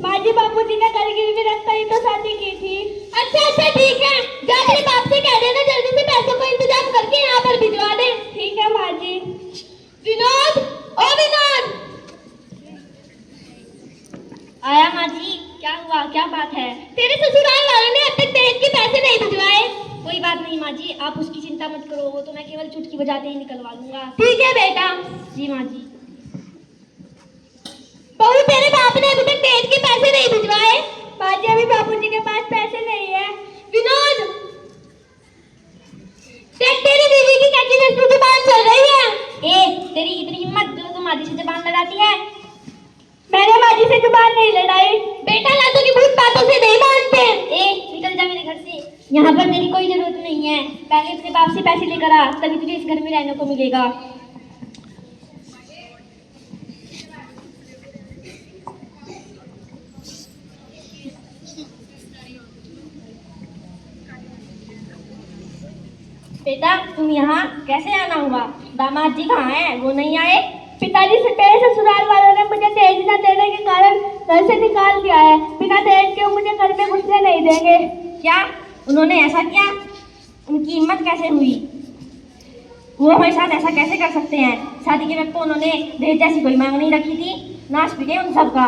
माँ जी बापूजी ने घर गिरवी रखकर ही तो शादी की थी। अच्छा अच्छा ठीक है, जा अपने बाप से कह देना जल्दी से पैसों का इंतजाम करके यहाँ पर भिजवा दे। ठीक है माँ जी। विनोद, ओ विनोद। आया माँ जी, क्या हुआ, क्या बात है? तेरे ससुराल वालों ने अब तक दहेज के पैसे नहीं भिजवाए। कोई बात नहीं माँ जी, आप उसकी चिंता मत करो, वो तो मैं केवल चुटकी बजाते ही निकलवा लूंगा। ठीक है बेटा। जी माँ जी। बहू, तेरे बाप ने अभी तक दहेज के पैसे नहीं भिजवाए। माँ जी अभी बापूजी के पास पैसे नहीं है। विनोद, देख तेरी बीवी की कैसी नस्ल जुबान चल रही है। तेरी इतनी हिम्मत जो तुम माँ जी से जुबान लड़ाती है। मैंने माँ जी से जुबान नहीं लड़ाई। बेटा लातों की भूत बातों से नहीं मानते। निकल जा मेरे घर से, यहाँ पर मेरी कोई जरूरत नहीं है। पहले अपने बाप से पैसे लेकर आ, तभी तुझे इस घर में रहने को मिलेगा। बेटा तुम यहाँ कैसे आना हुआ? दामाद जी कहाँ हैं? वो नहीं आए? पिताजी से मेरे ससुराल वालों ने मुझे दहेज न देने के कारण घर से निकाल दिया है। बिना दहेज के मुझे घर में घुसने नहीं देंगे। क्या उन्होंने ऐसा किया? उनकी हिम्मत कैसे हुई? वो हमारे साथ ऐसा कैसे कर सकते हैं? शादी के वक्त तो उन्होंने दहेज जैसी कोई मांग नहीं रखी थी। नाश पीटे उन सबका।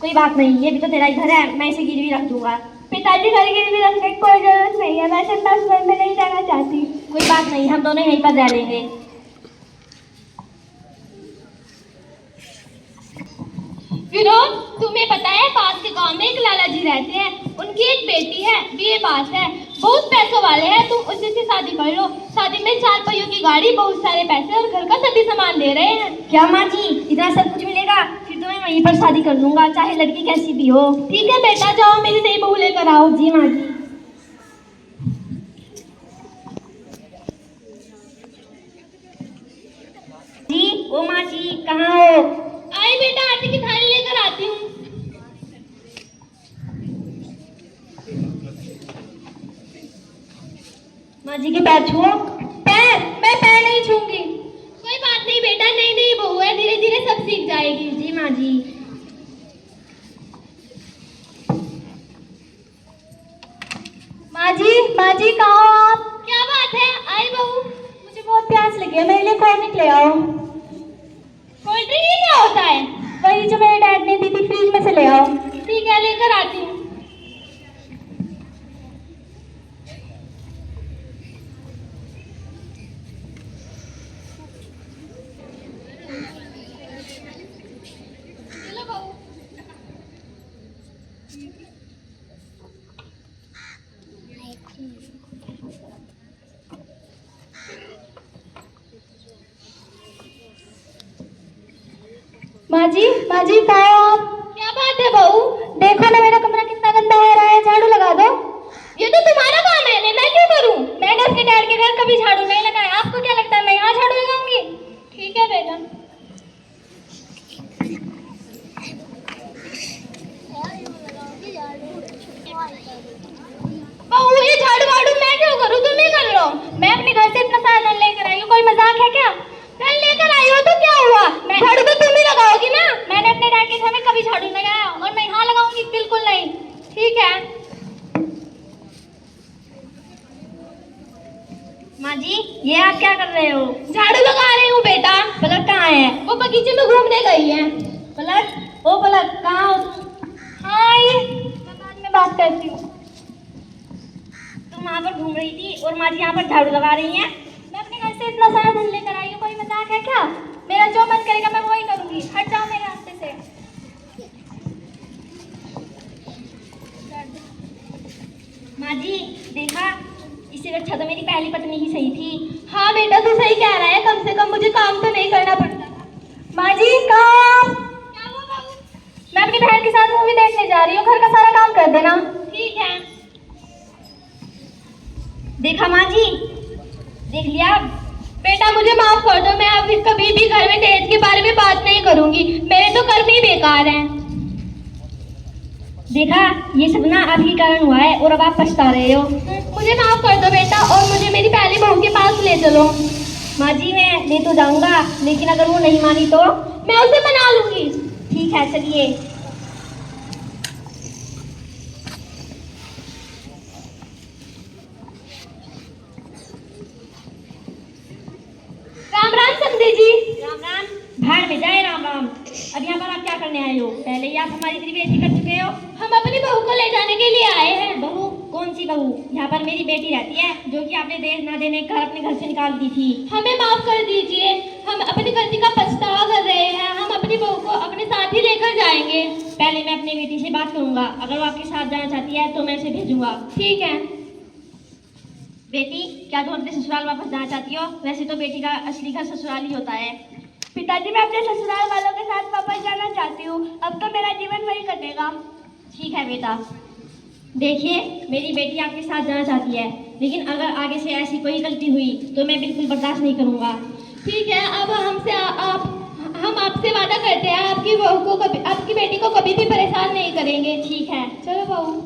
कोई बात नहीं, ये भी तो तेरा ही घर है, मैं इसे गिरवी रख दूंगा। पिताजी घर गिरवी रखने की कोई जरूरत नहीं है। वैसे मैं उस घर में नहीं रहना चाहती। कोई बात नहीं, हम दोनों यहीं पर रह लेंगे। विनोद, तुम्हें पता है पास के गांव में एक लाला जी रहते हैं, उनकी एक बेटी है, बीए पास है, बहुत पैसों वाले हैं। तुम उसी से शादी कर लो। शादी में 4 पहियों की गाड़ी, बहुत सारे पैसे और घर का सभी सामान दे रहे हैं। क्या माँ जी, इतना सब कुछ मिलेगा? फिर तो मैं वहीं पर शादी कर लूंगा, चाहे लड़की कैसी भी हो। ठीक है बेटा, जाओ मेरी नई बहू लेकर आओ। जी माँ जी। जी ओ माँ जी, कहाँ हो? आई बेटा, आटे की थाली लेकर आती हूँ। माँ जी के पैर छुओ। पैर? मैं पैर नहीं छूंगी। कोई बात नहीं बेटा, नई नई बहू है, धीरे धीरे सब सीख जाएगी। जी माँ जी। माँ जी कहाँ हो आप? क्या बात है? आई बहू। मुझे बहुत प्यास लगी है, मेरे लिए कोल्ड ड्रिंक ले आओ। कोल्ड ड्रिंक ये क्या होता है? वही जो मेरे डैड ने दी थी, फ्रिज में से ले आओ। ठीक है, लेकर आती हूँ। चलो बहू। माँ जी कहाँ हो आप? क्या बात है बहू? देखो ना मेरा कमरा कितना गंदा हो रहा है, झाड़ू लगा दो। ये तो तुम्हारा काम है, मैं क्यों करूँ? मैंने अपने डैड के घर कभी झाड़ू नहीं लगाया, आपको क्या लगता है मैं यहाँ झाड़ू लगाऊंगी? ठीक है बेटा। बहू, ये झाड़ू वाड़ू मैं क्यों करूँ, तुम ही कर लो। मैं अपने घर से इतना सारा धन लेकर आई हूँ, कोई मजाक है क्या? धन लेकर आई हो तो क्या हुआ? मैं झाड़ू तो तुम ही लगाओगी ना। मैंने अपने डैड के घर में कभी झाड़ू नहीं लगाया और मैं यहाँ लगाऊंगी बिल्कुल नहीं। ठीक है। माँ जी, ये आप क्या कर रहे हो? झाड़ू लगा रही हूँ बेटा। पलक कहाँ है? वो बगीचे में घूमने गई है। पलक, ओ पलक, कहाँ हो तुम? हाँ मैं बाद में बात करती हूँ। तुम वहाँ पर घूम रही थी और माँ जी यहाँ पर झाड़ू लगा रही हैं। मैं अपने घर से इतना सारा धन लेकर आई हूँ, कोई मजाक है क्या? मेरा जो मन करेगा मैं वही करूंगी, हट जाओ मेरे रास्ते से। माँ जी देखा, इससे अच्छा तो मेरी पहली पत्नी ही सही थी। हाँ बेटा, तू सही कह रहा है, कम से कम मुझे काम तो नहीं करना पड़ता। माँ जी काम? क्या हुआ बाबू? मैं अपनी बहन के साथ मूवी देखने जा रही हूँ, घर का सारा काम कर देना। ठीक है। देखा माँ जी, देख लिया? बेटा मुझे माफ कर दो, मैं अब कभी भी घर में दहेज के बारे में बात नहीं करूंगी, मेरे तो कर्म ही बेकार हैं। देखा, ये सब ना आपके कारण हुआ है और अब आप पछता रहे हो। मुझे माफ कर दो बेटा, और मुझे मेरी पहली बहू के पास ले चलो। माँ जी मैं ले तो जाऊंगा, लेकिन अगर वो नहीं मानी तो? मैं उसे मना लूंगी। ठीक है, चलिए। नंदी जी। राम राम। भाड़ में जाए राम राम। अब यहाँ पर आप क्या करने आए हो? पहले ही आप हमारी इतनी बेइज्जती कर चुके हो। हम अपनी बहू को ले जाने के लिए आए हैं। बहू? कौन सी बहू? यहाँ पर मेरी बेटी रहती है, जो कि आपने दहेज ना देने का अपने घर से निकाल दी थी। हमें माफ कर दीजिए, हम अपनी गलती का पछतावा कर रहे हैं। हम अपनी बहू को अपने साथ ही लेकर जाएंगे। पहले मैं अपनी बेटी से बात करूंगा, अगर वो आपके साथ जाना चाहती है तो मैं उसे भेजूंगा। ठीक है। बेटी, क्या तुम अपने ससुराल वापस जाना चाहती हो? वैसे तो बेटी का असली घर ससुराल ही होता है। पिताजी, मैं अपने ससुराल वालों के साथ वापस जाना चाहती हूँ। अब तो मेरा जीवन वही कटेगा। ठीक है बेटा। देखिए, मेरी बेटी आपके साथ जाना चाहती है, लेकिन अगर आगे से ऐसी कोई गलती हुई तो मैं बिल्कुल बर्दाश्त नहीं करूंगा। ठीक है, अब हम आपसे वादा करते हैं आपकी बहू को कभी, आपकी बेटी को कभी भी परेशान नहीं करेंगे। ठीक है। चलो बहू।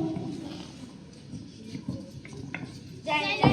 जय